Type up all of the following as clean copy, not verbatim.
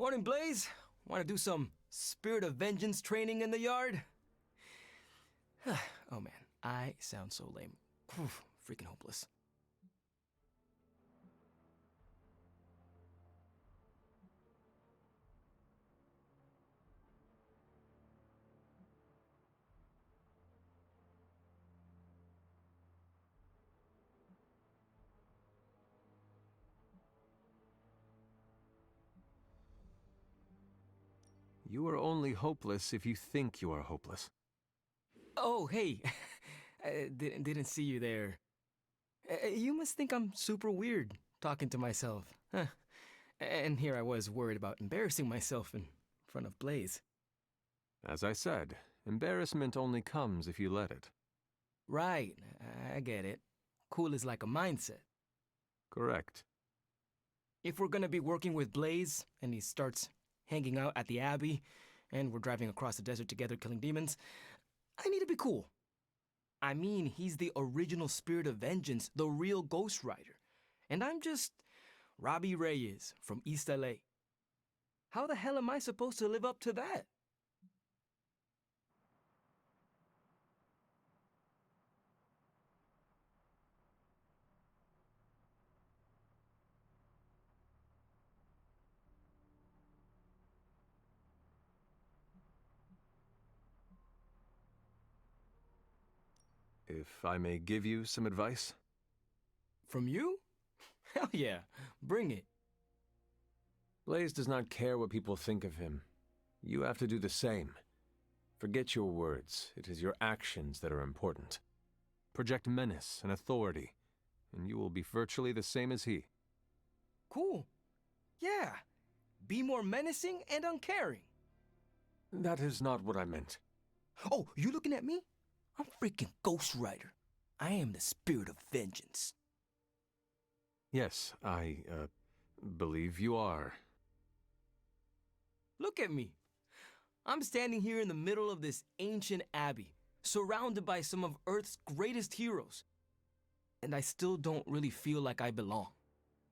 Morning, Blaze. Want to do some spirit of vengeance training in the yard? Oh man, I sound so lame. Freaking hopeless. You are only hopeless if you think you are hopeless. Oh, hey. I didn't see you there. You must think I'm super weird talking to myself. Huh. And here I was worried about embarrassing myself in front of Blaze. As I said, embarrassment only comes if you let it. Right, I get it. Cool is like a mindset. Correct. If we're gonna be working with Blaze, and he starts hanging out at the Abbey, and we're driving across the desert together killing demons, I need to be cool. I mean, he's the original spirit of vengeance, the real Ghost Rider. And I'm just Robbie Reyes from East LA. How the hell am I supposed to live up to that? If I may give you some advice? From you? Hell yeah, bring it. Blaze does not care what people think of him. You have to do the same. Forget your words. It is your actions that are important. Project menace and authority, and you will be virtually the same as he. Cool. Yeah. Be more menacing and uncaring. That is not what I meant. Oh, you looking at me? I'm freaking Ghost Rider. I am the spirit of vengeance. Yes, I, believe you are. Look at me. I'm standing here in the middle of this ancient abbey, surrounded by some of Earth's greatest heroes. And I still don't really feel like I belong.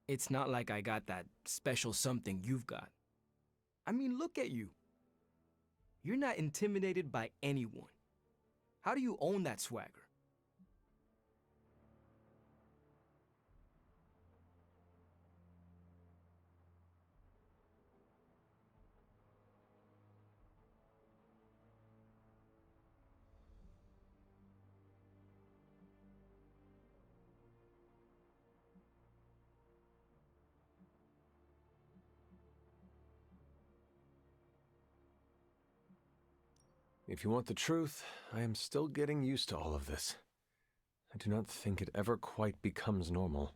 It's not like I got that special something you've got. I mean, look at you. You're not intimidated by anyone. How do you own that swagger? If you want the truth, I am still getting used to all of this. I do not think it ever quite becomes normal.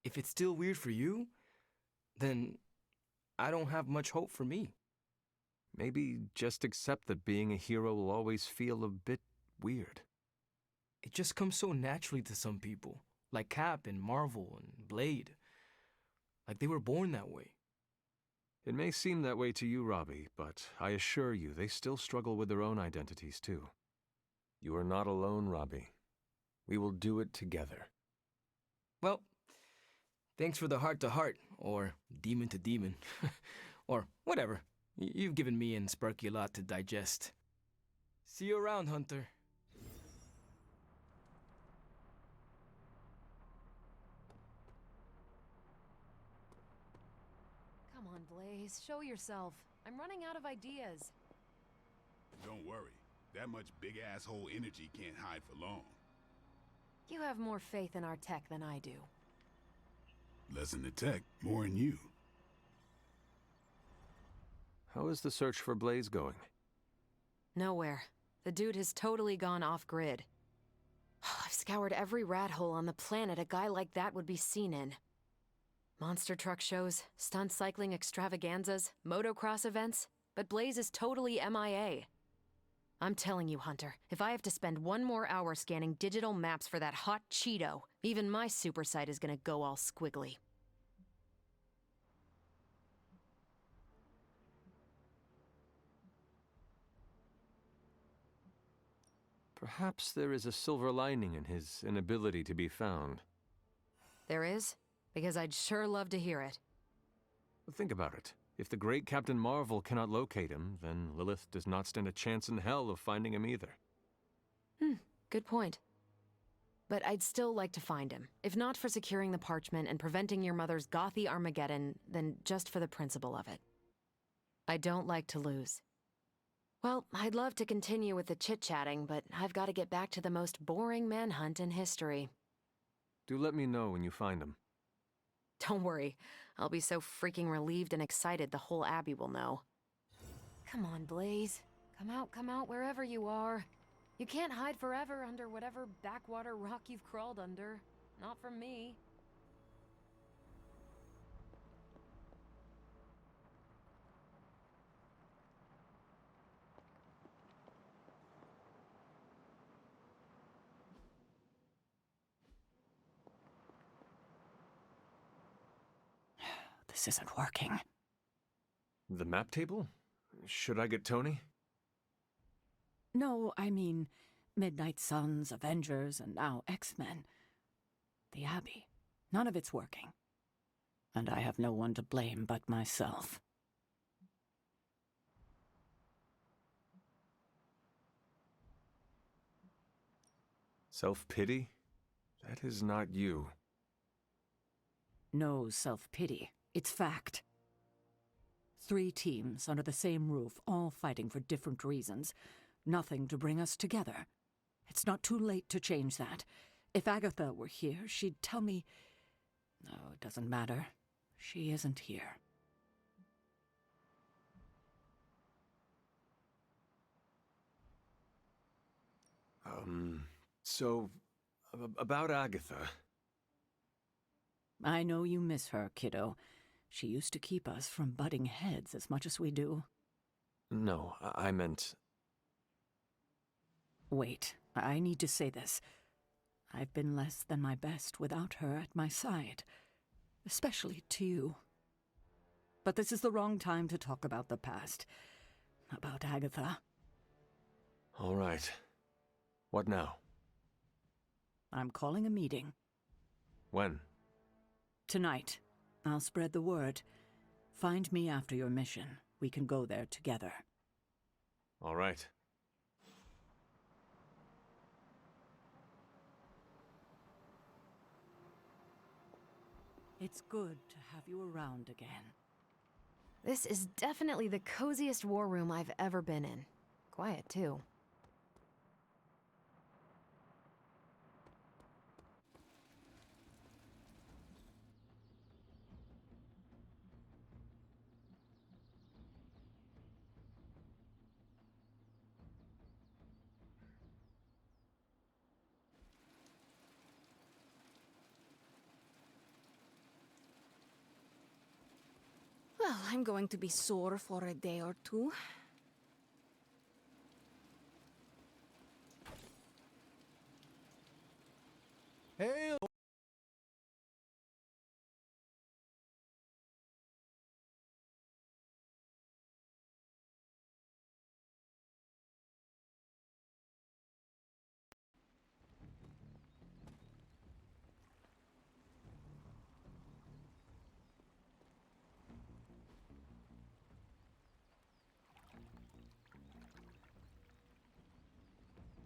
If it's still weird for you, then I don't have much hope for me. Maybe just accept that being a hero will always feel a bit weird. It just comes so naturally to some people, like Cap and Marvel and Blade. Like they were born that way. It may seem that way to you, Robbie, but I assure you they still struggle with their own identities too. You are not alone, Robbie. We will do it together. Well, thanks for the heart-to-heart, or demon-to-demon, or whatever. You've given me and Sparky a lot to digest. See you around, Hunter. Come on, Blaze, show yourself. I'm running out of ideas. Don't worry. That much big asshole energy can't hide for long. You have more faith in our tech than I do. Less in the tech, more in you. How is the search for Blaze going? Nowhere. The dude has totally gone off-grid. I've scoured every rat hole on the planet a guy like that would be seen in. Monster truck shows, stunt cycling extravaganzas, motocross events, but Blaze is totally MIA. I'm telling you, Hunter, if I have to spend one more hour scanning digital maps for that hot Cheeto, even my super sight is gonna go all squiggly. Perhaps there is a silver lining in his inability to be found. There is? Because I'd sure love to hear it. Think about it. If the great Captain Marvel cannot locate him, then Lilith does not stand a chance in hell of finding him either. Good point. But I'd still like to find him. If not for securing the parchment and preventing your mother's gothy Armageddon, then just for the principle of it. I don't like to lose. Well, I'd love to continue with the chit-chatting, but I've got to get back to the most boring manhunt in history. Do let me know when you find him. Don't worry. I'll be so freaking relieved and excited the whole Abbey will know. Come on, Blaze. Come out wherever you are. You can't hide forever under whatever backwater rock you've crawled under. Not from me. This isn't working. The map table? Should I get Tony? No, I mean, Midnight Suns, Avengers, and now X-Men. The Abbey. None of it's working. And I have no one to blame but myself. Self-pity? That is not you. No self-pity. It's fact. 3 teams under the same roof, all fighting for different reasons. Nothing to bring us together. It's not too late to change that. If Agatha were here, she'd tell me... No, it doesn't matter. She isn't here. About Agatha. I know you miss her, kiddo. She used to keep us from butting heads as much as we do. No, I meant... Wait, I need to say this. I've been less than my best without her at my side. Especially to you. But this is the wrong time to talk about the past. About Agatha. All right. What now? I'm calling a meeting. When? Tonight. I'll spread the word. Find me after your mission. We can go there together. All right. It's good to have you around again. This is definitely the coziest war room I've ever been in. Quiet, too. Well, I'm going to be sore for a day or two. Hey!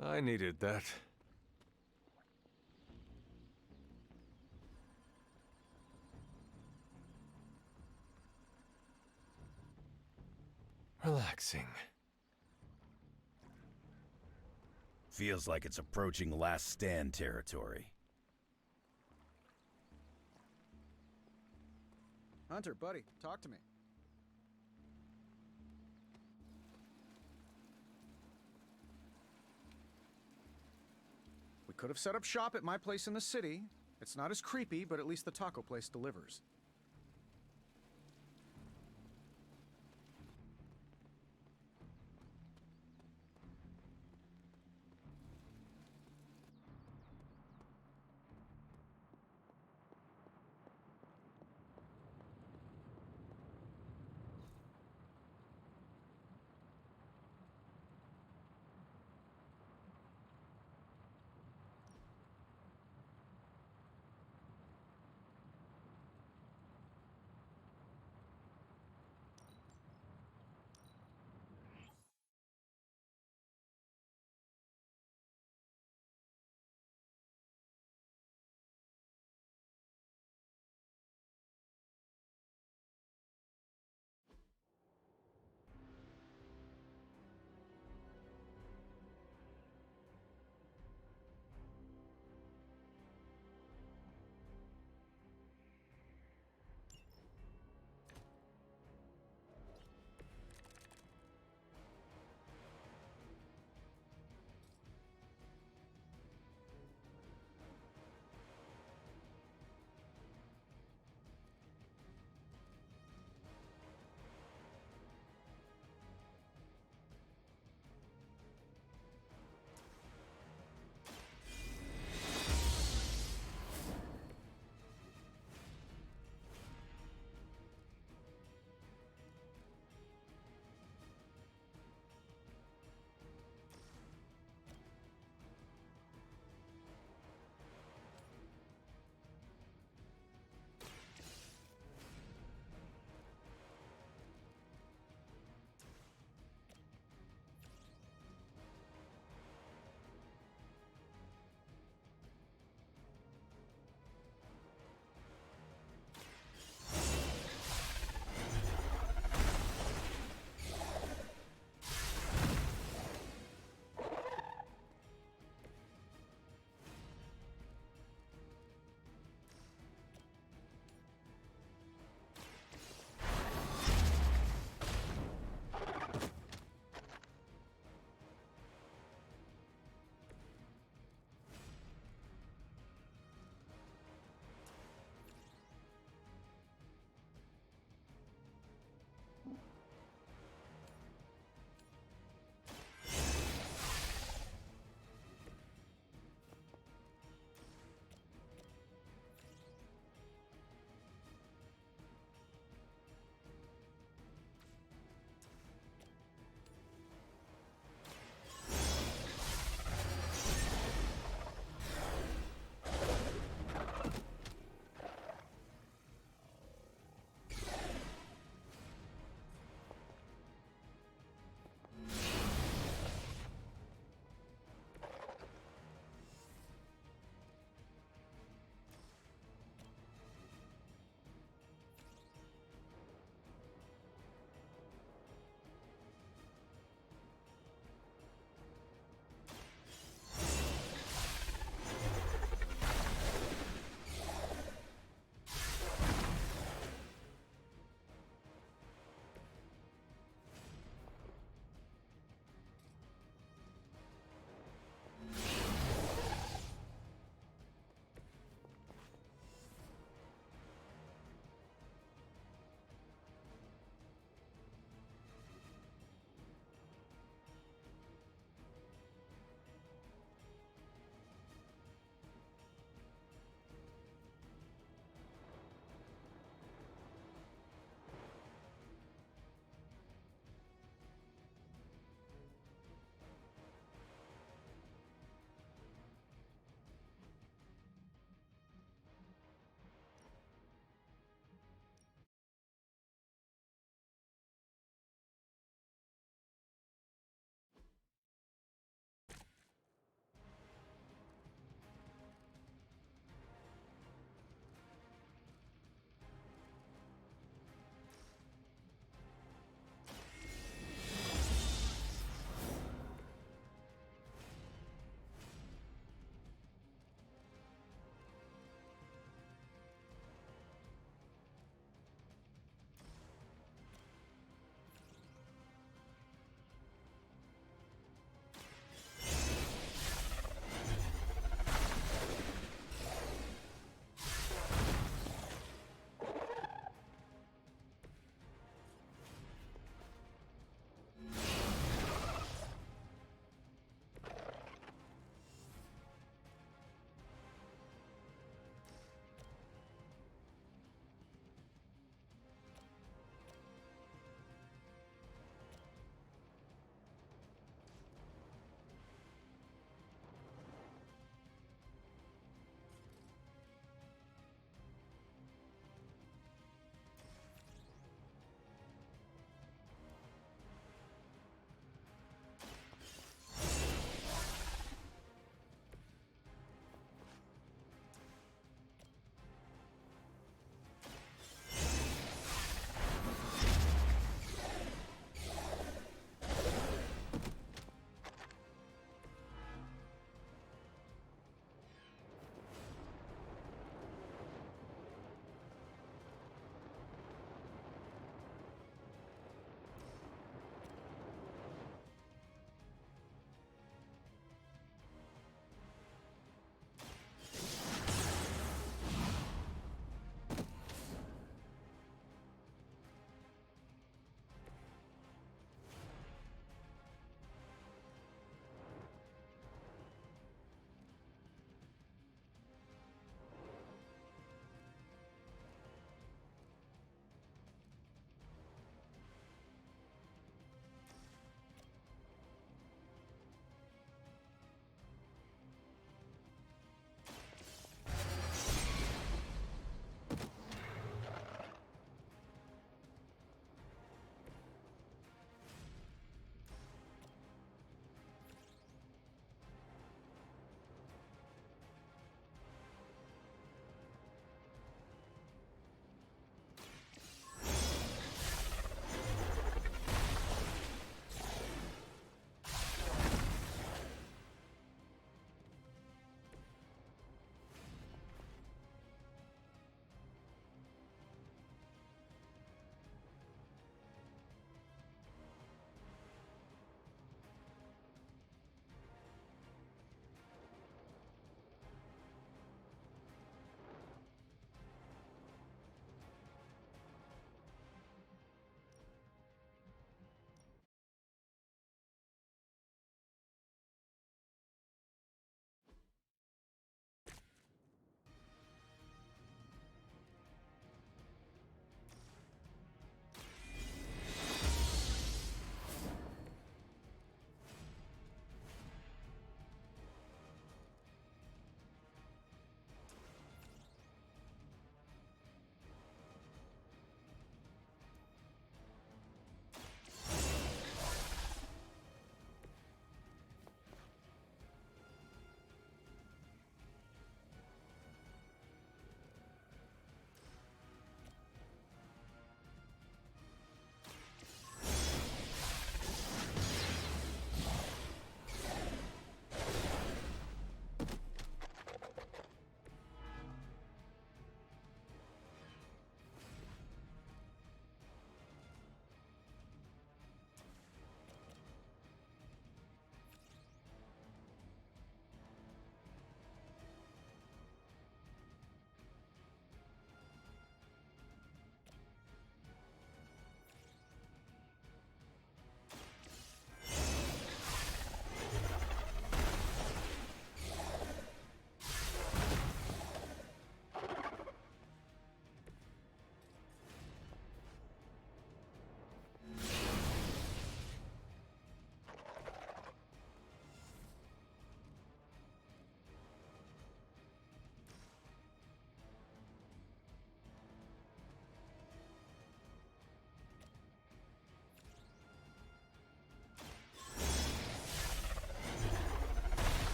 I needed that. Relaxing. Feels like it's approaching last stand territory. Hunter, buddy, talk to me. We could have set up shop at my place in the city. It's not as creepy, but at least the taco place delivers.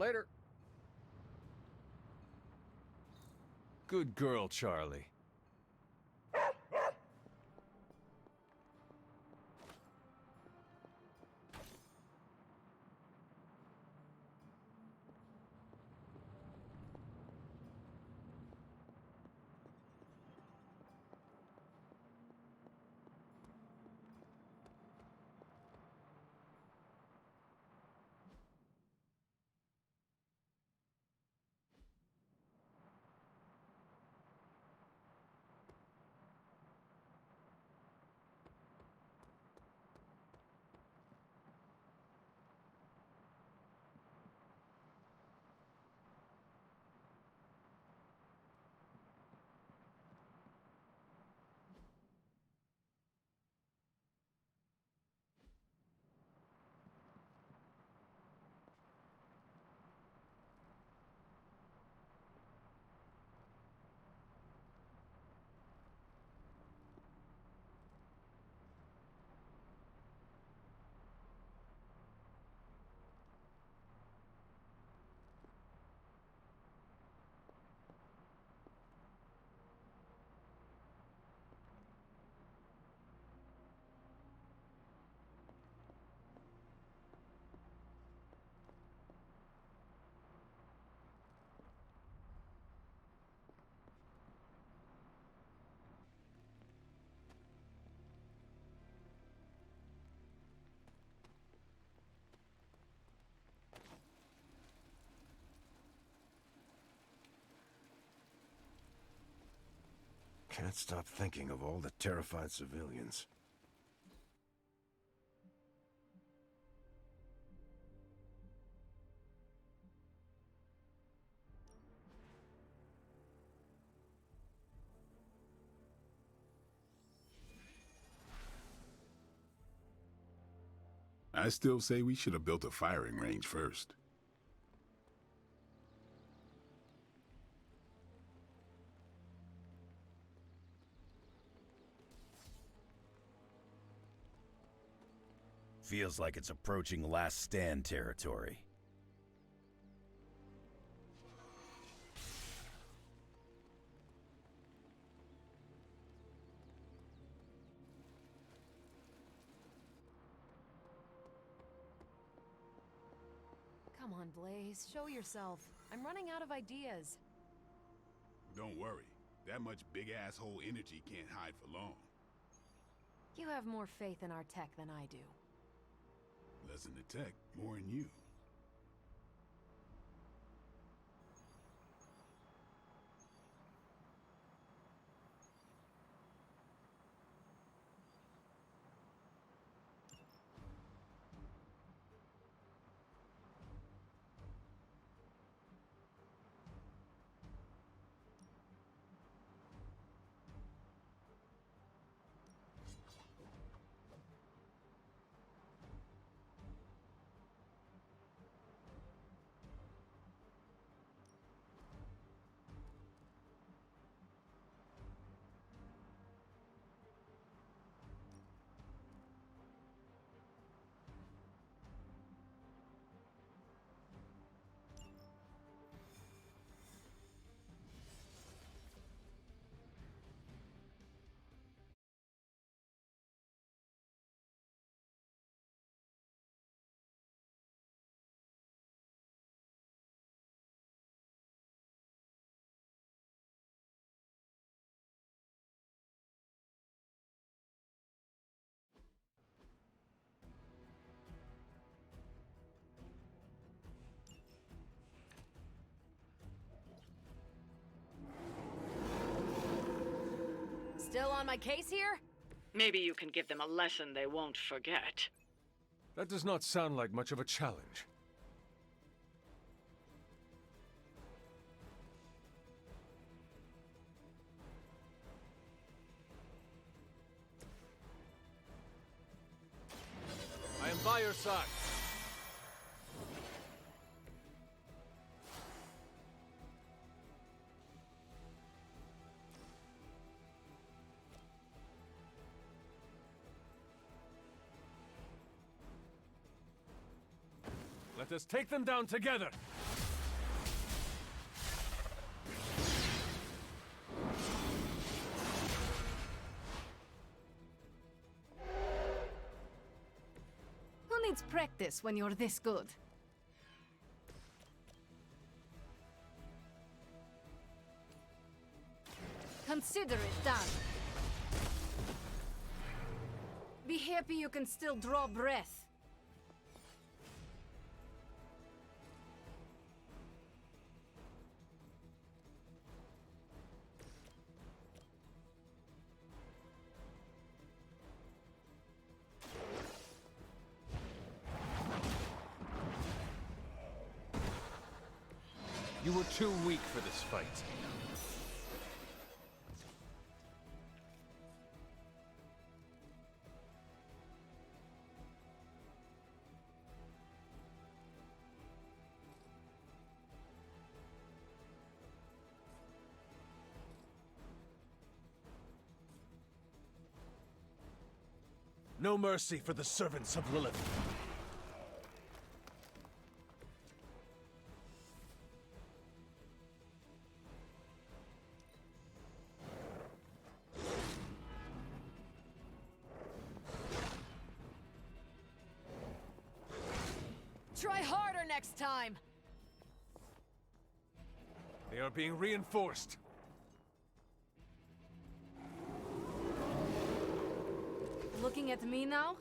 Later. Good girl, Charlie. Can't stop thinking of all the terrified civilians. I still say we should have built a firing range first. Feels like it's approaching last stand territory. Come on, Blaze, show yourself. I'm running out of ideas. Don't worry. That much big asshole energy can't hide for long. You have more faith in our tech than I do. Less in the tech, more in you. Still on my case here? Maybe you can give them a lesson they won't forget. That does not sound like much of a challenge. I am by your side. Let us take them down together! needs practice when you're this good? Consider it done. Be happy you can still draw breath. You were too weak for this fight. No mercy for the servants of Lilith. Try harder next time! They are being reinforced. Looking at me now?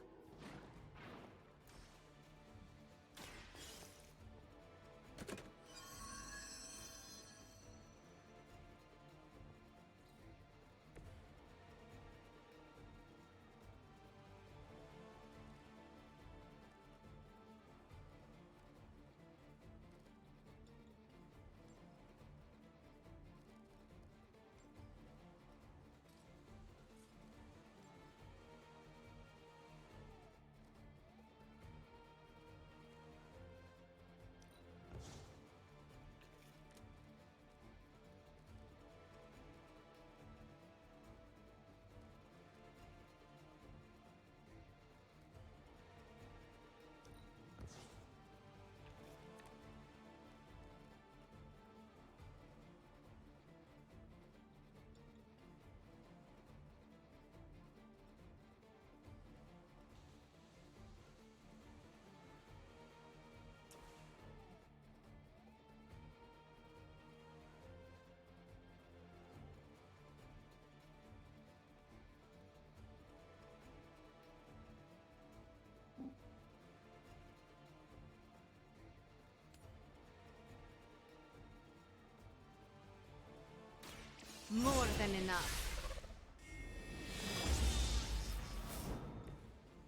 More than enough.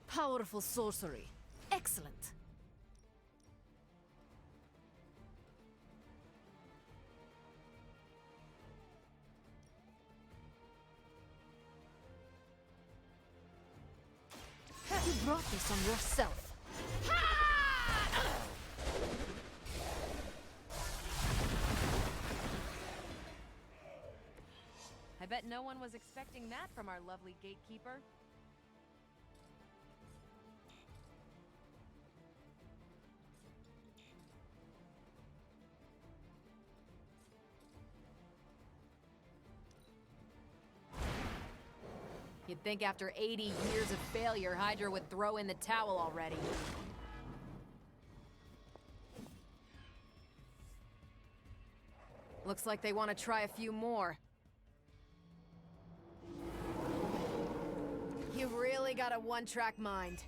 Powerful sorcery. Excellent. You brought this on yourself. I bet no one was expecting that from our lovely gatekeeper. You'd think after 80 years of failure, Hydra would throw in the towel already. Looks like they want to try a few more. You really got a one-track mind.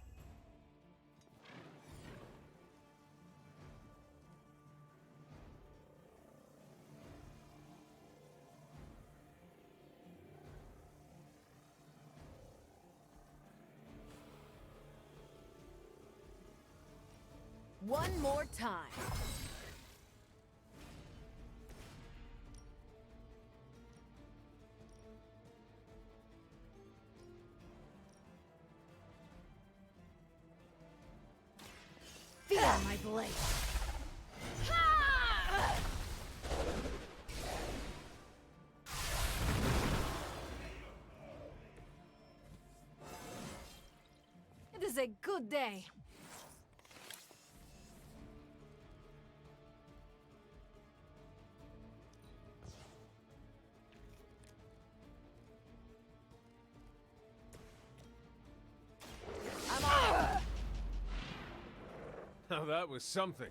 One more time. Feel my blade. It is a good day. I'm on. Now that was something.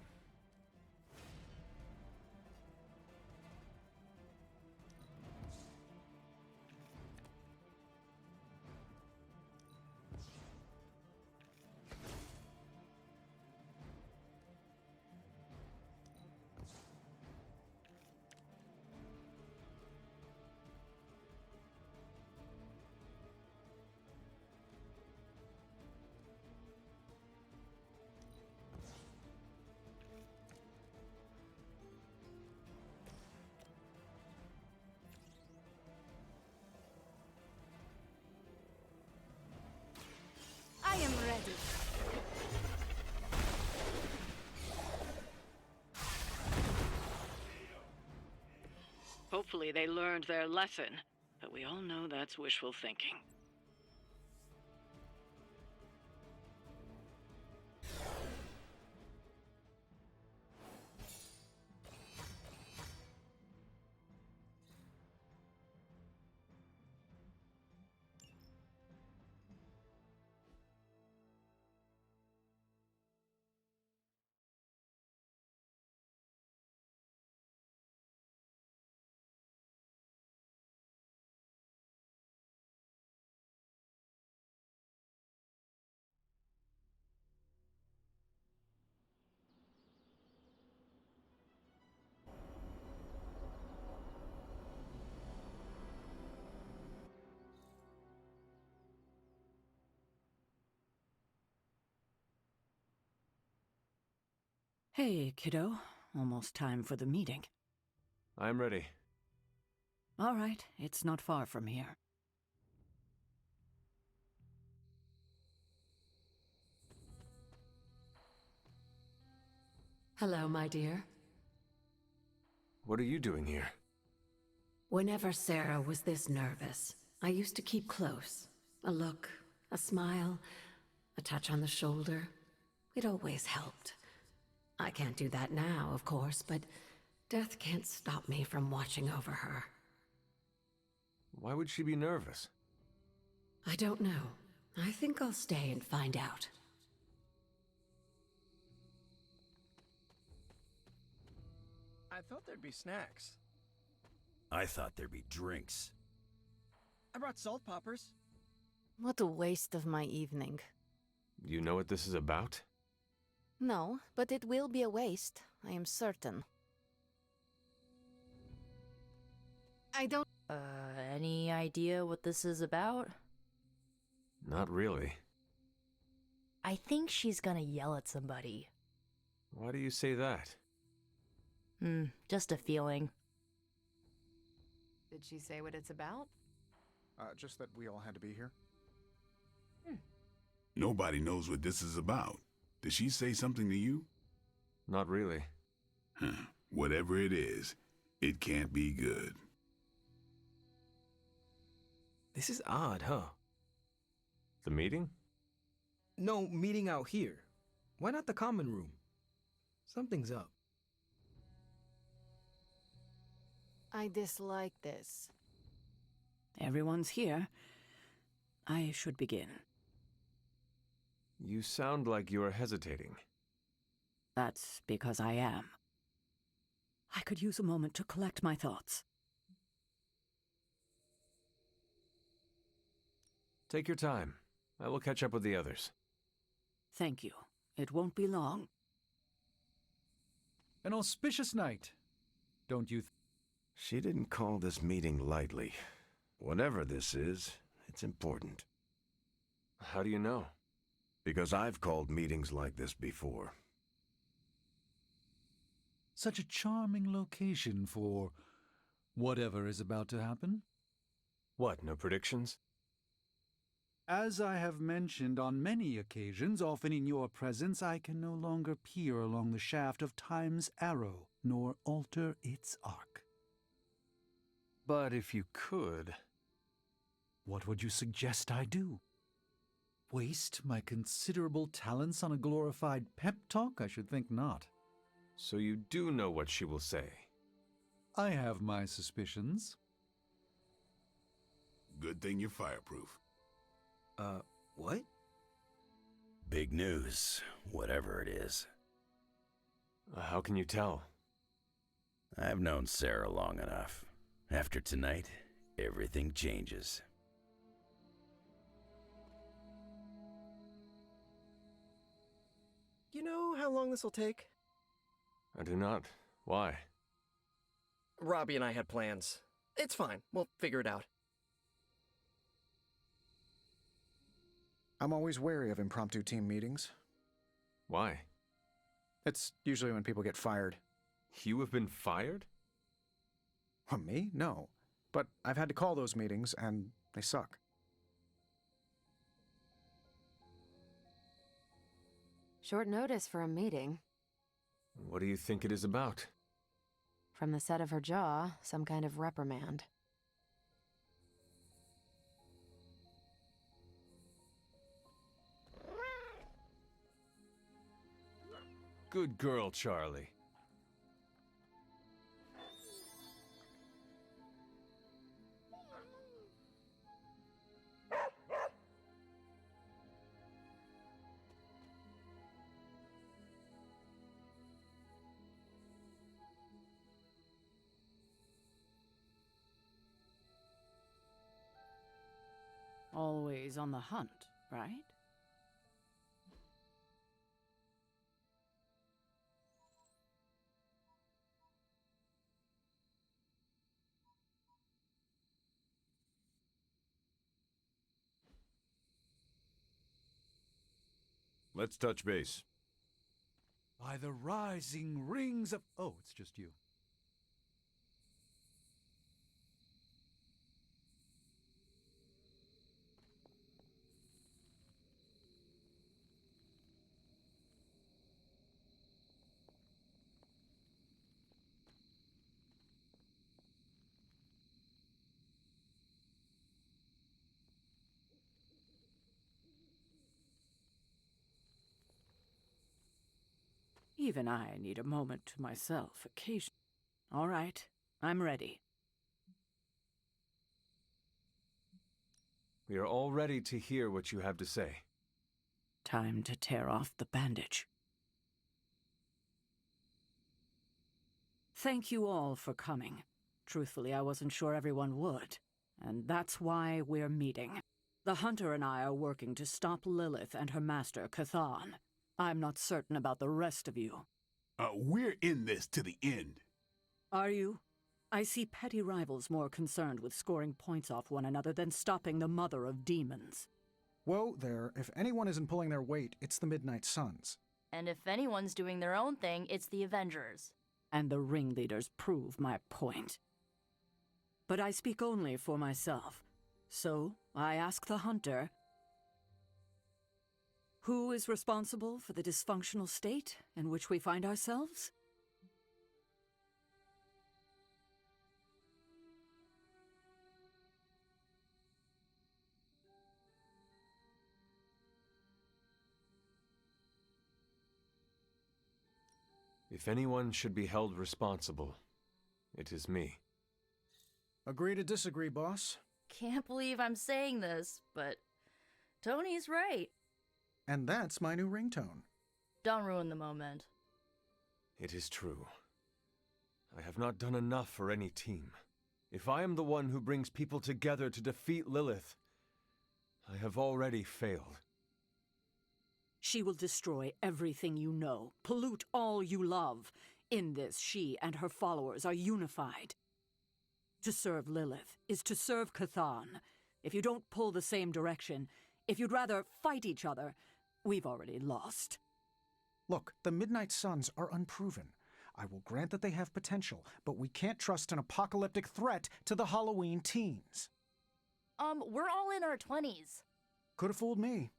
I am ready. Hopefully they learned their lesson, but we all know that's wishful thinking. Hey, kiddo. Almost time for the meeting. I'm ready. All right, it's not far from here. Hello, my dear. What are you doing here? Whenever Sarah was this nervous, I used to keep close. A look, a smile, a touch on the shoulder. It always helped. I can't do that now, of course, but death can't stop me from watching over her. Why would she be nervous? I don't know. I think I'll stay and find out. I thought there'd be snacks. I thought there'd be drinks. I brought salt poppers. What a waste of my evening. You know what this is about? No, but it will be a waste, I am certain. I don't... Any idea what this is about? Not really. I think she's gonna yell at somebody. Why do you say that? Just a feeling. Did she say what it's about? Just that we all had to be here. Nobody knows what this is about. Did she say something to you? Not really. Whatever it is, it can't be good. This is odd, huh? The meeting? No, meeting out here. Why not the common room? Something's up. I dislike this. Everyone's here. I should begin. You sound like you are hesitating. That's because I am. I could use a moment to collect my thoughts. Take your time. I will catch up with the others. Thank you. It won't be long. An auspicious night, don't you She didn't call this meeting lightly. Whatever this is, it's important. How do you know? Because I've called meetings like this before. Such a charming location for whatever is about to happen. What, no predictions? As I have mentioned on many occasions, often in your presence, I can no longer peer along the shaft of time's arrow, nor alter its arc. But if you could... What would you suggest I do? Waste my considerable talents on a glorified pep talk? I should think not. So you do know what she will say? I have my suspicions. Good thing you're fireproof. What? Big news, whatever it is. How can you tell? I've known Sarah long enough. After tonight, everything changes. You know how long this will take? I do not. Why? Robbie and I had plans. It's fine. We'll figure it out. I'm always wary of impromptu team meetings. Why? It's usually when people get fired. You have been fired? Me? No. But I've had to call those meetings, and they suck. Short notice for a meeting. What do you think it is about? From the set of her jaw, some kind of reprimand. Good girl, Charlie. Always on the hunt, right? Let's touch base. By the rising rings of... Oh, it's just you. Even I need a moment to myself occasionally. All right, I'm ready. We are all ready to hear what you have to say. Time to tear off the bandage. Thank you all for coming. Truthfully, I wasn't sure everyone would. And that's why we're meeting. The Hunter and I are working to stop Lilith and her master, Cathan. I'm not certain about the rest of you. We're in this to the end. Are you? I see petty rivals more concerned with scoring points off one another than stopping the mother of demons. Whoa there, if anyone isn't pulling their weight, it's the Midnight Suns. And if anyone's doing their own thing, it's the Avengers. And the ringleaders prove my point. But I speak only for myself. So, I ask the Hunter, who is responsible for the dysfunctional state in which we find ourselves? If anyone should be held responsible, it is me. Agree to disagree, boss. Can't believe I'm saying this, but Tony's right. And that's my new ringtone. Don't ruin the moment. It is true. I have not done enough for any team. If I am the one who brings people together to defeat Lilith, I have already failed. She will destroy everything you know, pollute all you love. In this, she and her followers are unified. To serve Lilith is to serve Cathan. If you don't pull the same direction, if you'd rather fight each other, we've already lost. Look, the Midnight Suns are unproven. I will grant that they have potential, but we can't trust an apocalyptic threat to the Halloween teens. We're all in our 20s. Could have fooled me.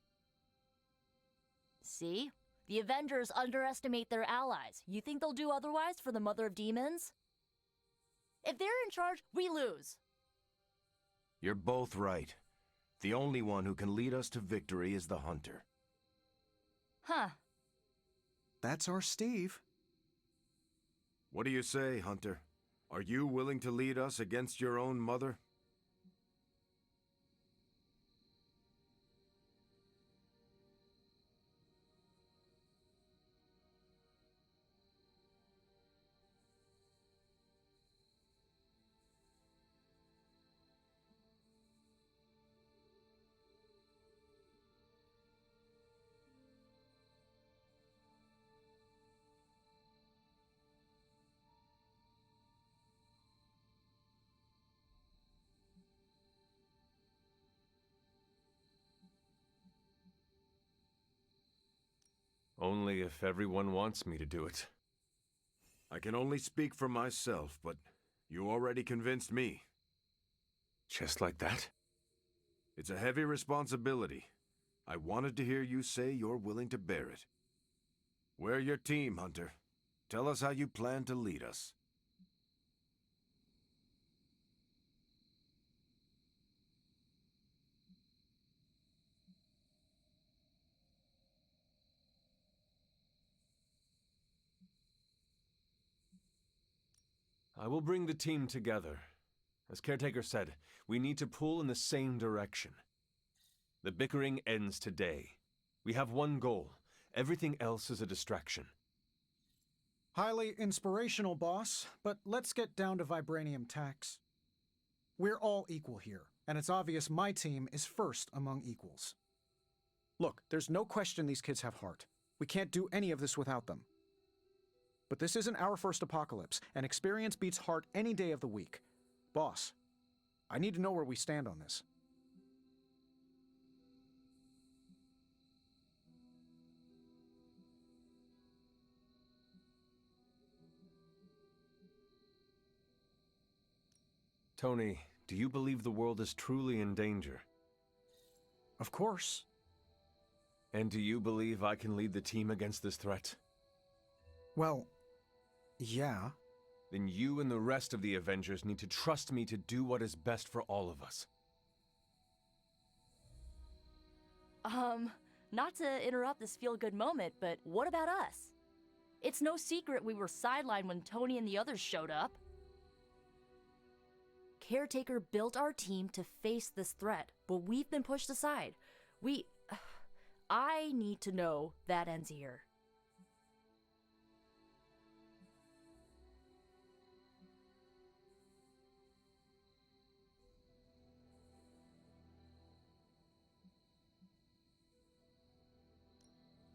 See? The Avengers underestimate their allies. You think they'll do otherwise for the Mother of Demons? If they're in charge, we lose. You're both right. The only one who can lead us to victory is the Hunter. Huh. That's our Steve. What do you say, Hunter? Are you willing to lead us against your own mother? Only if everyone wants me to do it. I can only speak for myself, but you already convinced me. Just like that? It's a heavy responsibility. I wanted to hear you say you're willing to bear it. We're your team, Hunter. Tell us how you plan to lead us. I will bring the team together. As Caretaker said, we need to pull in the same direction. The bickering ends today. We have one goal. Everything else is a distraction. Highly inspirational, boss, but let's get down to vibranium tax. We're all equal here, and it's obvious my team is first among equals. Look, there's no question these kids have heart. We can't do any of this without them. But this isn't our first apocalypse, and experience beats heart any day of the week. Boss, I need to know where we stand on this. Tony, do you believe the world is truly in danger? Of course. And do you believe I can lead the team against this threat? Well, yeah. Then you and the rest of the Avengers need to trust me to do what is best for all of us. Not to interrupt this feel-good moment, but what about us? It's no secret we were sidelined when Tony and the others showed up. Caretaker built our team to face this threat, but we've been pushed aside. I need to know that ends here.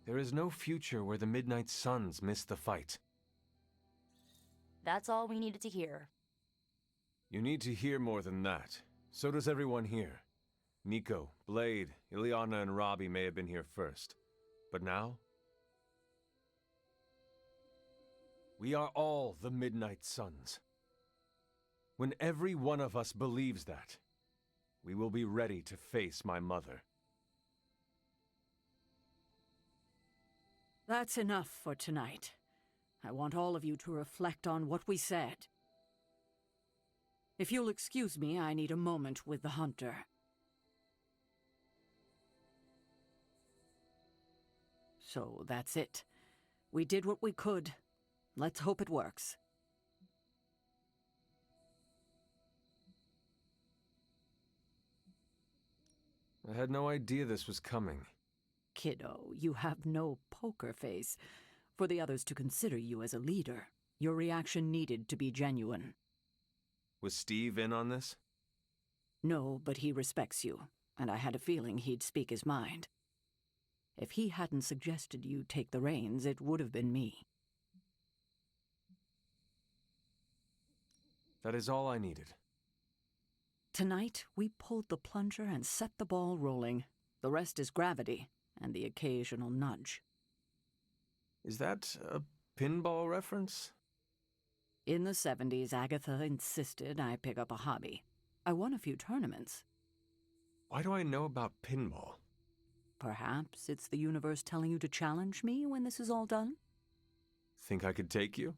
There is no future where the Midnight Suns miss the fight. That's all we needed to hear. You need to hear more than that. So does everyone here. Nico, Blade, Ileana, and Robbie may have been here first. But now? We are all the Midnight Suns. When every one of us believes that, we will be ready to face my mother. That's enough for tonight. I want all of you to reflect on what we said. If you'll excuse me, I need a moment with the Hunter. So that's it. We did what we could. Let's hope it works. I had no idea this was coming. Kiddo, you have no poker face. For the others to consider you as a leader, your reaction needed to be genuine. Was Steve in on this? No, but he respects you, and I had a feeling he'd speak his mind. If he hadn't suggested you take the reins, it would have been me. That is all I needed. Tonight, we pulled the plunger and set the ball rolling. The rest is gravity, and the occasional nudge. Is that a pinball reference? In the 70s, Agatha insisted I pick up a hobby. I won a few tournaments. Why do I know about pinball? Perhaps it's the universe telling you to challenge me when this is all done? Think I could take you?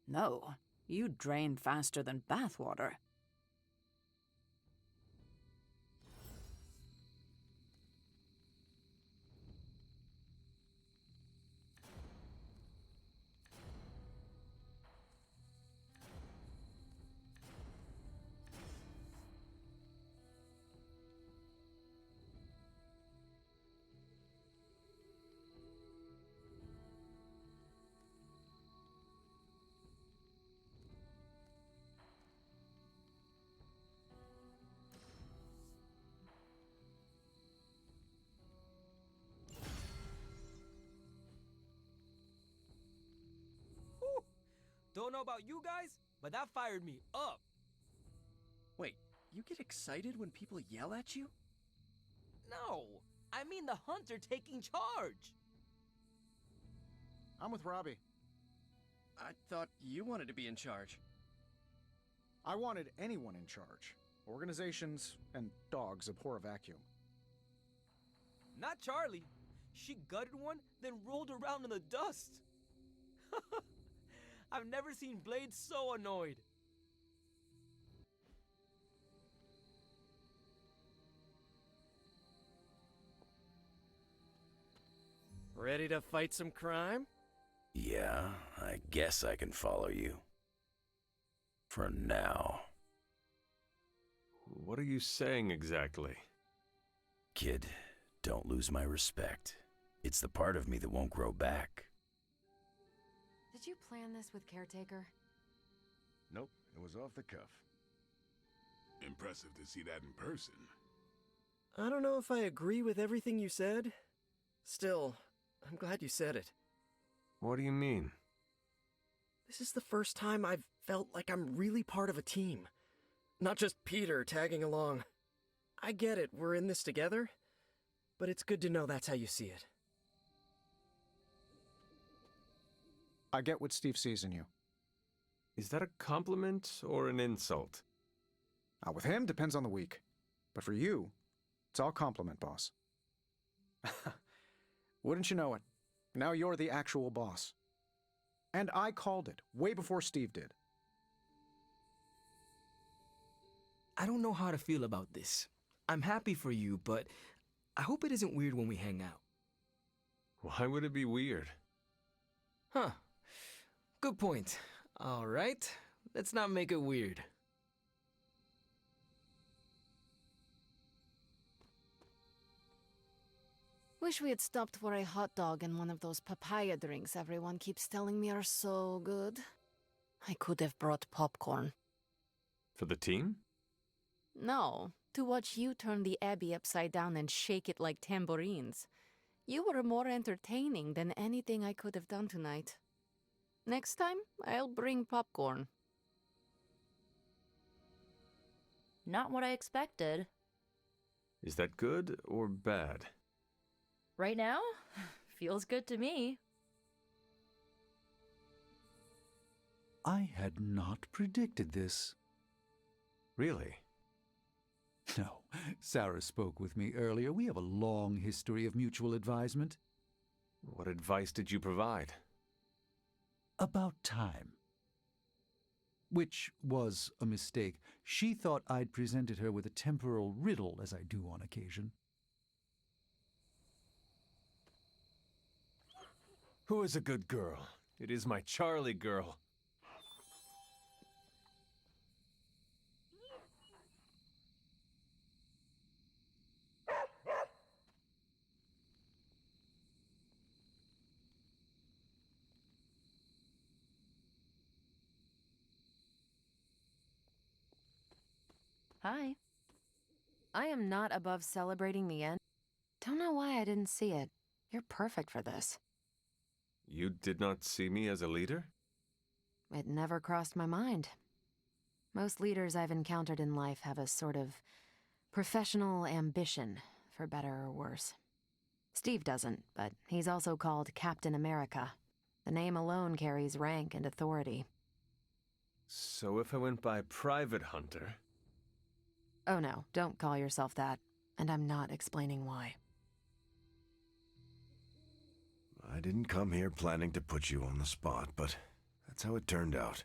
No, you'd drain faster than bathwater. Don't know about you guys, but that fired me up. Wait, you get excited when people yell at you? No, I mean the Hunter taking charge. I'm with Robbie. I thought you wanted to be in charge. I wanted anyone in charge. Organizations and dogs abhor a vacuum. Not Charlie. She gutted one, then rolled around in the dust. I've never seen Blade so annoyed. Ready to fight some crime? Yeah, I guess I can follow you. For now. What are you saying exactly? Kid, don't lose my respect. It's the part of me that won't grow back. Did you plan this with Caretaker? Nope, it was off the cuff. Impressive to see that in person. I don't know if I agree with everything you said. Still, I'm glad you said it. What do you mean? This is the first time I've felt like I'm really part of a team. Not just Peter tagging along. I get it, we're in this together, but it's good to know that's how you see it. I get what Steve sees in you. Is that a compliment or an insult? With him, depends on the week. But for you, it's all compliment, boss. Wouldn't you know it? Now you're the actual boss. And I called it, way before Steve did. I don't know how to feel about this. I'm happy for you, but I hope it isn't weird when we hang out. Why would it be weird? Huh. Good point. All right, let's not make it weird. Wish we had stopped for a hot dog and one of those papaya drinks everyone keeps telling me are so good. I could have brought popcorn. For the team? No, to watch you turn the Abbey upside down and shake it like tambourines. You were more entertaining than anything I could have done tonight. Next time, I'll bring popcorn. Not what I expected. Is that good or bad? Right now? Feels good to me. I had not predicted this. Really? No, Sarah spoke with me earlier. We have a long history of mutual advisement. What advice did you provide? About time. Which was a mistake. She thought I'd presented her with a temporal riddle, as I do on occasion. Who is a good girl? It is my Charlie girl. Hi. I am not above celebrating the end. Don't know why I didn't see it. You're perfect for this. You did not see me as a leader? It never crossed my mind. Most leaders I've encountered in life have a sort of professional ambition, for better or worse. Steve doesn't, but he's also called Captain America. The name alone carries rank and authority. So if I went by Private Hunter... Oh no, don't call yourself that. And I'm not explaining why. I didn't come here planning to put you on the spot, but that's how it turned out.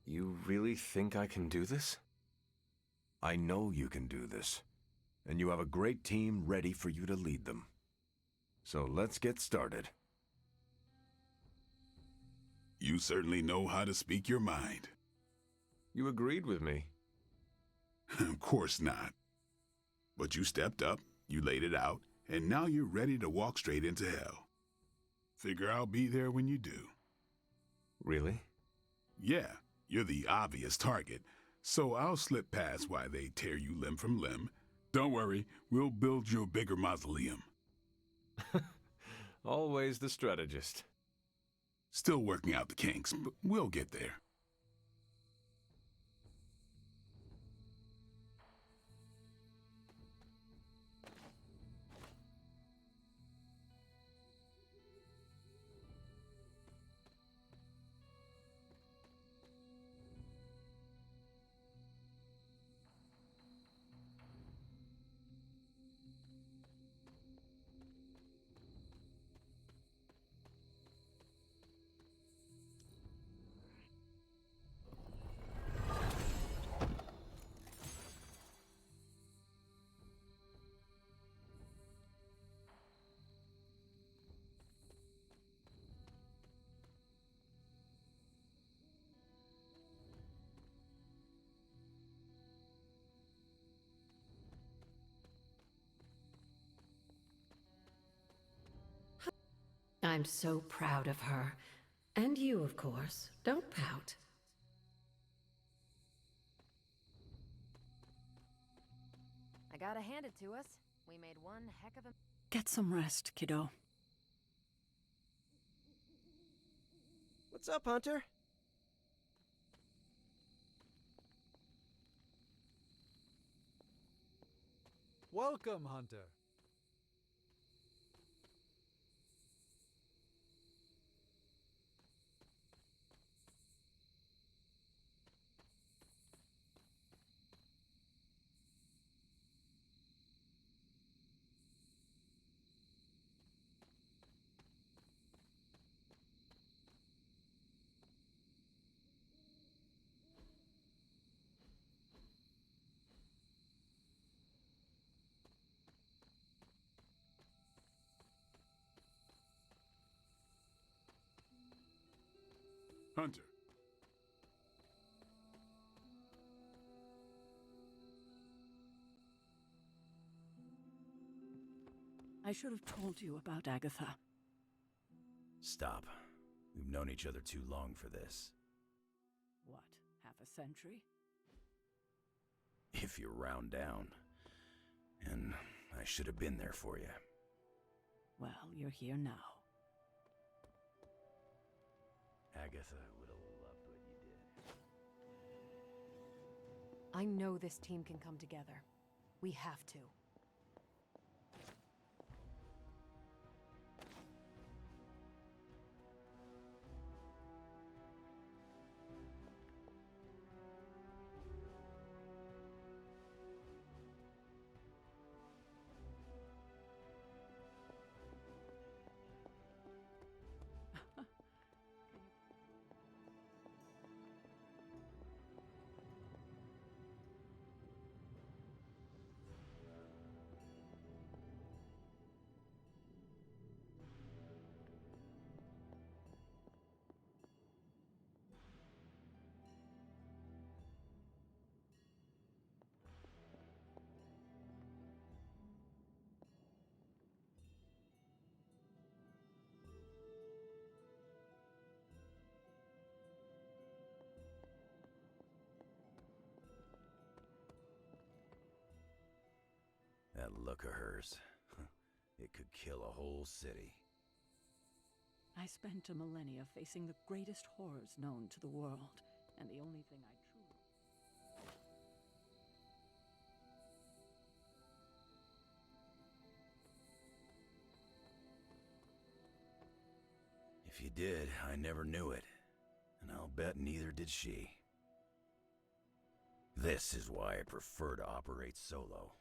You really think I can do this? I know you can do this, and you have a great team ready for you to lead them. So let's get started. You certainly know how to speak your mind. You agreed with me. Of course not. But you stepped up, you laid it out, and now you're ready to walk straight into hell. Figure I'll be there when you do. Really? Yeah, you're the obvious target, so I'll slip past why they tear you limb from limb. Don't worry, we'll build you a bigger mausoleum. Always the strategist. Still working out the kinks, but we'll get there. I'm so proud of her. And you, of course. Don't pout. I gotta hand it to us. We made one heck of a... Get some rest, kiddo. What's up, Hunter? Welcome, Hunter. Hunter. I should have told you about Agatha. Stop. We've known each other too long for this. What, half a century? If you round down. And I should have been there for you. Well, you're here now. Agatha would have loved what you did. I know this team can come together. We have to. That look of hers. It could kill a whole city. I spent a millennia facing the greatest horrors known to the world, and the only thing I truly... If you did, I never knew it. And I'll bet neither did she. This is why I prefer to operate solo.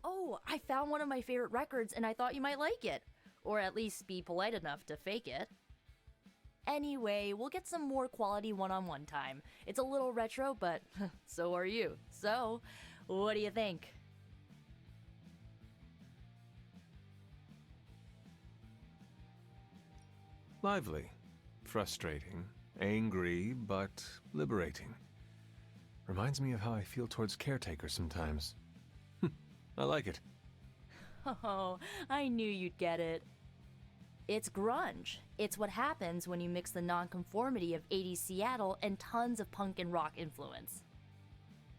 Oh, I found one of my favorite records and I thought you might like it. Or at least be polite enough to fake it. Anyway, we'll get some more quality one-on-one time. It's a little retro, but so are you. So, what do you think? Lively. Frustrating. Angry, but liberating. Reminds me of how I feel towards caretakers sometimes. I like it. Oh, I knew you'd get it. It's grunge. It's what happens when you mix the nonconformity of 80s Seattle and tons of punk and rock influence.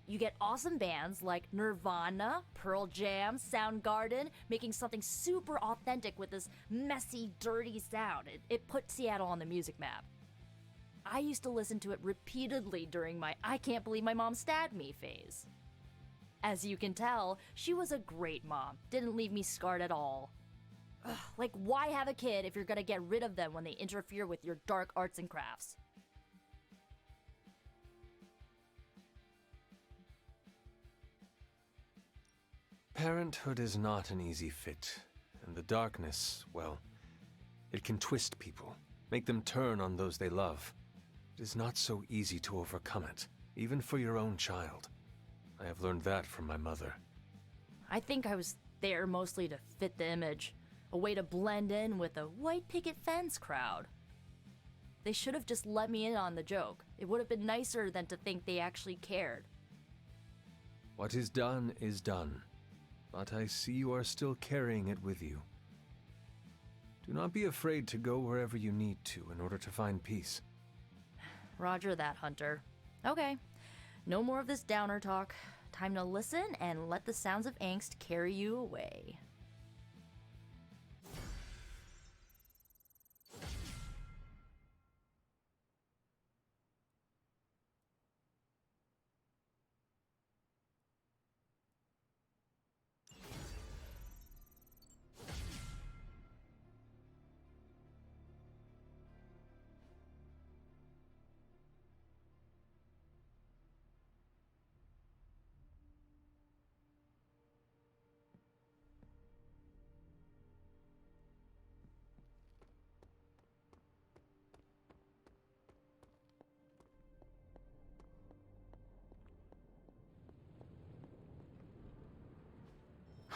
You get awesome bands like Nirvana, Pearl Jam, Soundgarden, making something super authentic with this messy, dirty sound. It put Seattle on the music map. I used to listen to it repeatedly during my I can't believe my mom stabbed me phase. As you can tell, she was a great mom. Didn't leave me scarred at all. Ugh, like, why have a kid if you're gonna get rid of them when they interfere with your dark arts and crafts? Parenthood is not an easy fit, and the darkness, well, it can twist people, make them turn on those they love. It is not so easy to overcome it, even for your own child. I have learned that from my mother. I think I was there mostly to fit the image, a way to blend in with the white picket fence crowd. They should have just let me in on the joke. It would have been nicer than to think they actually cared. What is done, but I see you are still carrying it with you. Do not be afraid to go wherever you need to in order to find peace. Roger that, Hunter. Okay, no more of this downer talk. Time to listen and let the sounds of angst carry you away.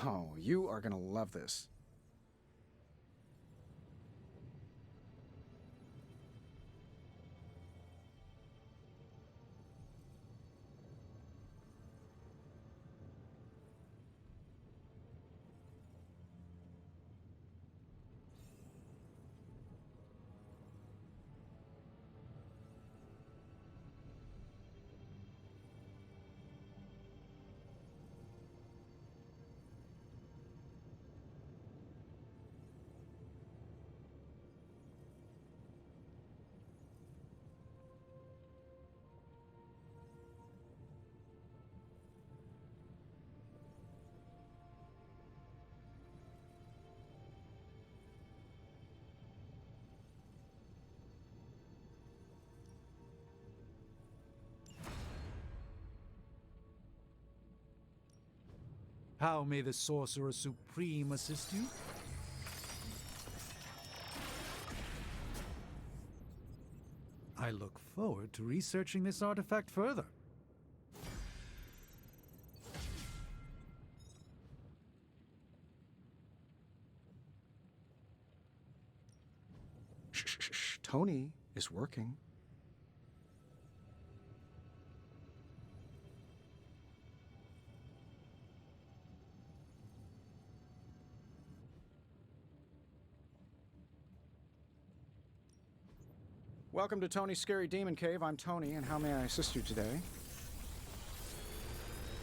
Oh, you are gonna love this. How may the Sorcerer Supreme assist you? I look forward to researching this artifact further. Shh. Tony is working. Welcome to Tony's Scary Demon Cave. I'm Tony, and how may I assist you today?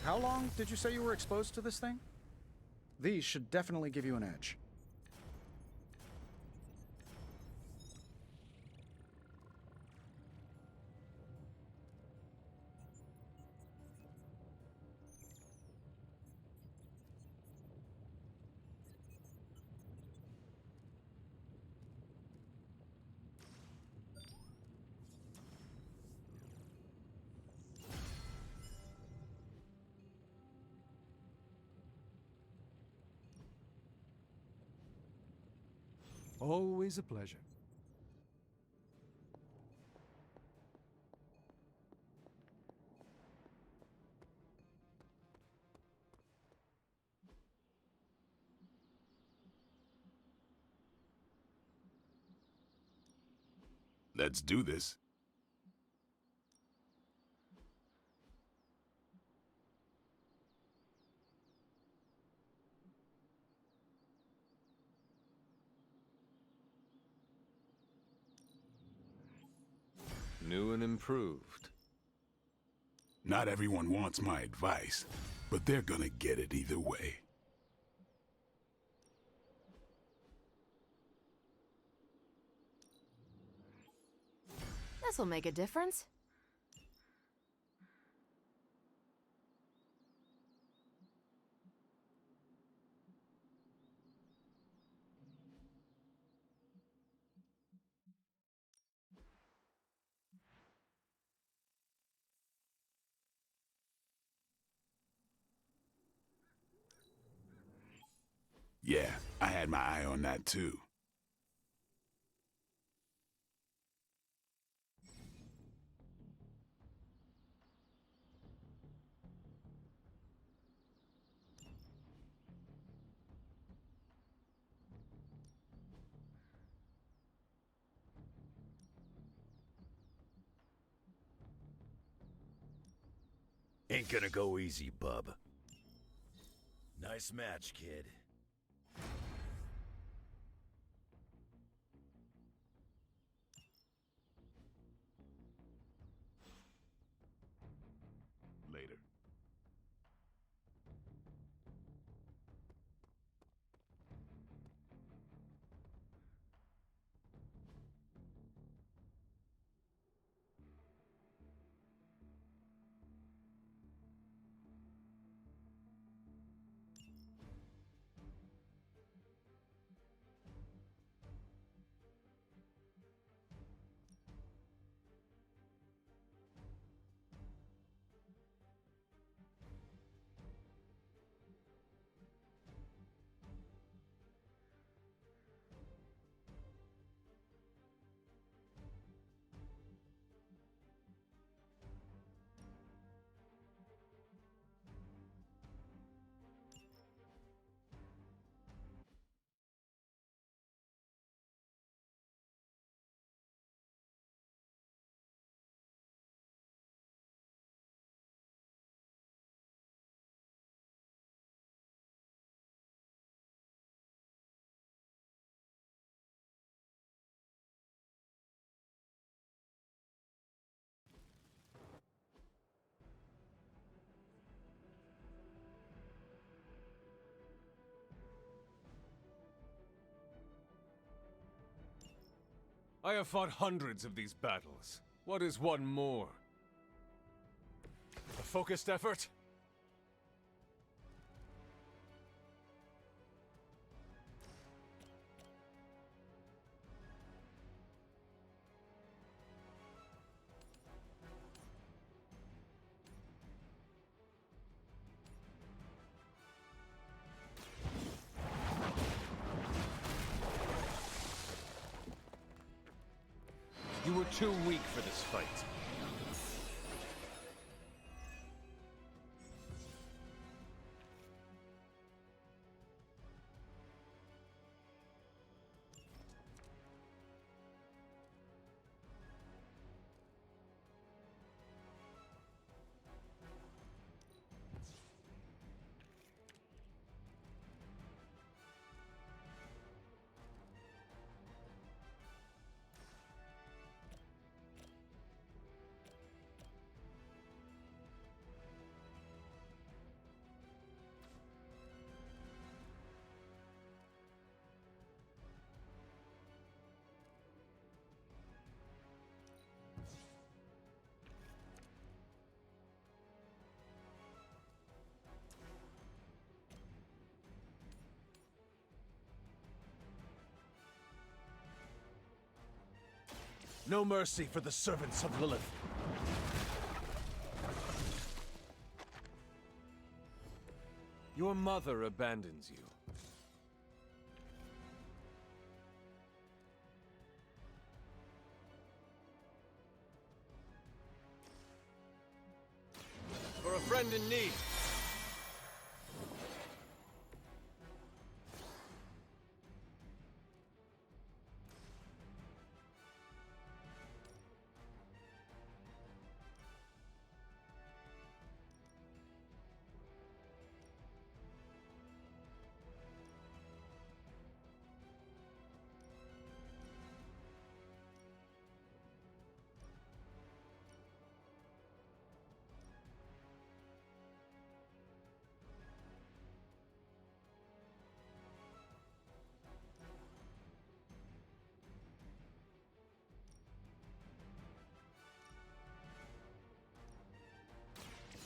How long did you say you were exposed to this thing? These should definitely give you an edge. Always a pleasure. Let's do this. New and improved. Not everyone wants my advice, but they're gonna get it either way. This'll make a difference. Yeah, I had my eye on that too. Ain't gonna go easy, bub. Nice match, kid. Later. I have fought hundreds of these battles. What is one more? A focused effort? You were too weak for this fight. No mercy for the servants of Lilith. Your mother abandons you. For a friend in need.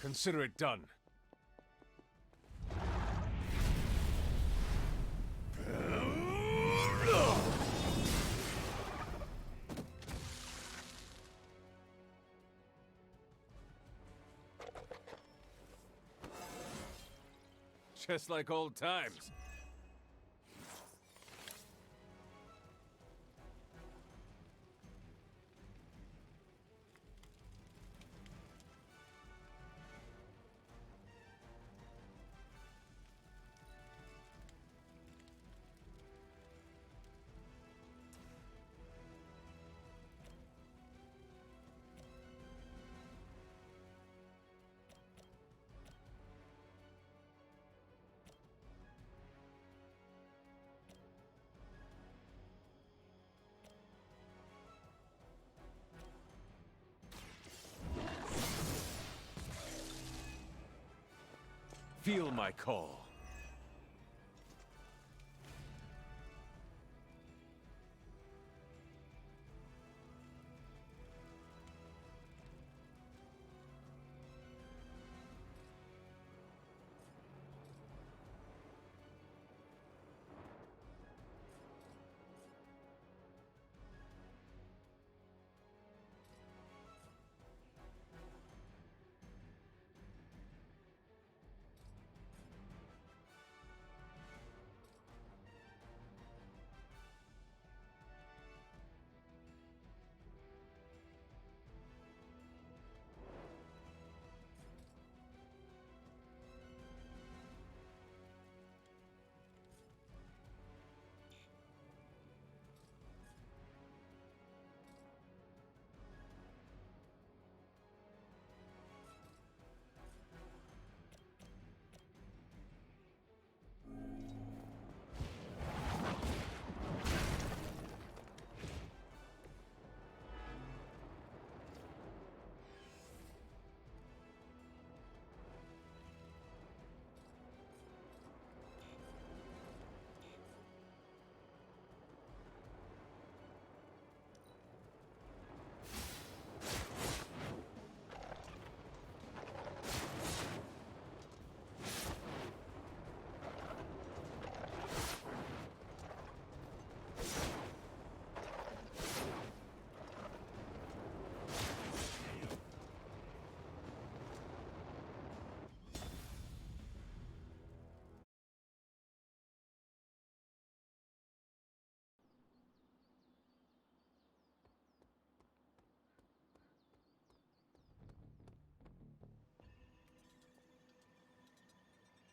Consider it done. Just like old times. Feel my call.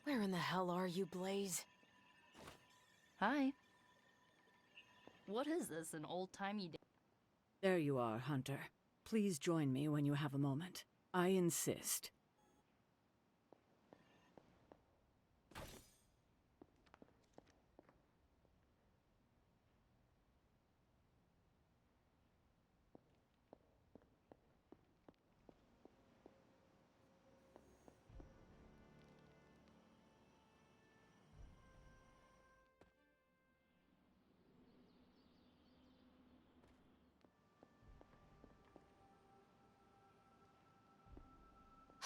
Where in the hell are you, Blaze? Hi. What is this, an old-timey... There you are, Hunter. Please join me when you have a moment. I insist.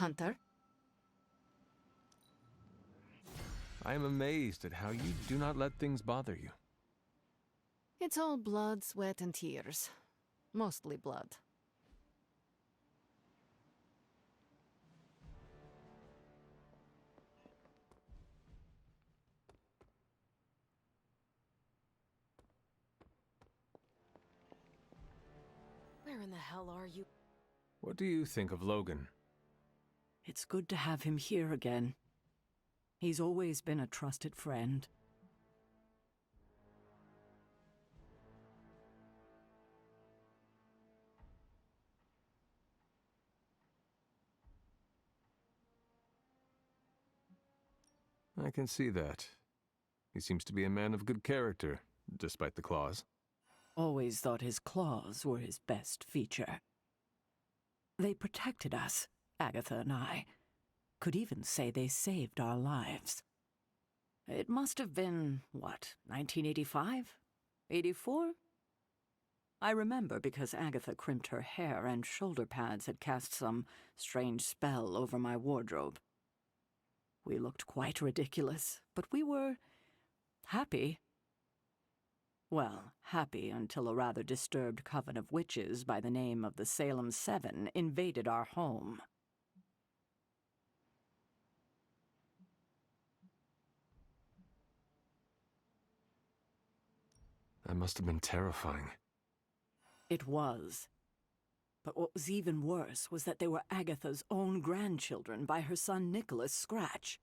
Hunter? I am amazed at how you do not let things bother you. It's all blood, sweat, and tears. Mostly blood. Where in the hell are you? What do you think of Logan? It's good to have him here again. He's always been a trusted friend. I can see that. He seems to be a man of good character, despite the claws. Always thought his claws were his best feature. They protected us, Agatha and I. Could even say they saved our lives. It must have been, what, 1985? 84? I remember because Agatha crimped her hair and shoulder pads had cast some strange spell over my wardrobe. We looked quite ridiculous, but we were happy. Well, happy until a rather disturbed coven of witches by the name of the Salem Seven invaded our home. That must have been terrifying. It was. But what was even worse was that they were Agatha's own grandchildren by her son Nicholas Scratch.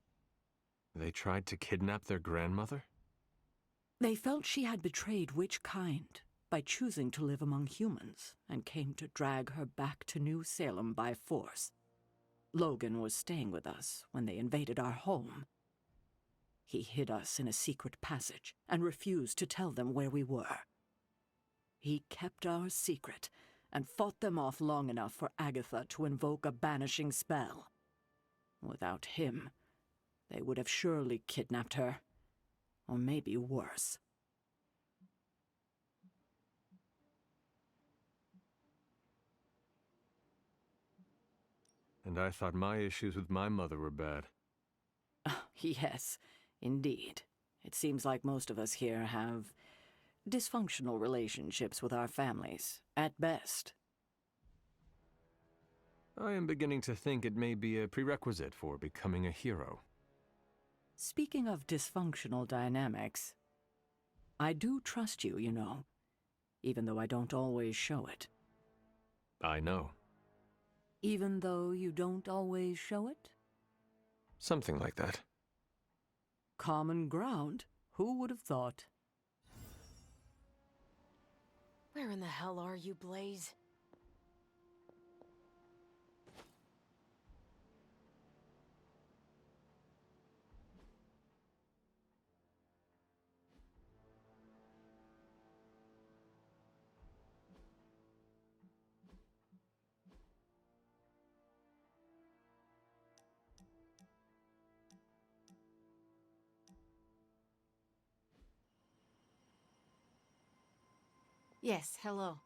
They tried to kidnap their grandmother? They felt she had betrayed which kind by choosing to live among humans and came to drag her back to New Salem by force. Logan was staying with us when they invaded our home. He hid us in a secret passage and refused to tell them where we were. He kept our secret and fought them off long enough for Agatha to invoke a banishing spell. Without him, They would have surely kidnapped her. Or maybe worse. And I thought my issues with my mother were bad. Yes, indeed. It seems like most of us here have dysfunctional relationships with our families, at best. I am beginning to think it may be a prerequisite for becoming a hero. Speaking of dysfunctional dynamics, I do trust you, you know, even though I don't always show it. I know. Even though you don't always show it? Something like that. Common ground? Who would have thought? Where in the hell are you, Blaze? Yes, hello.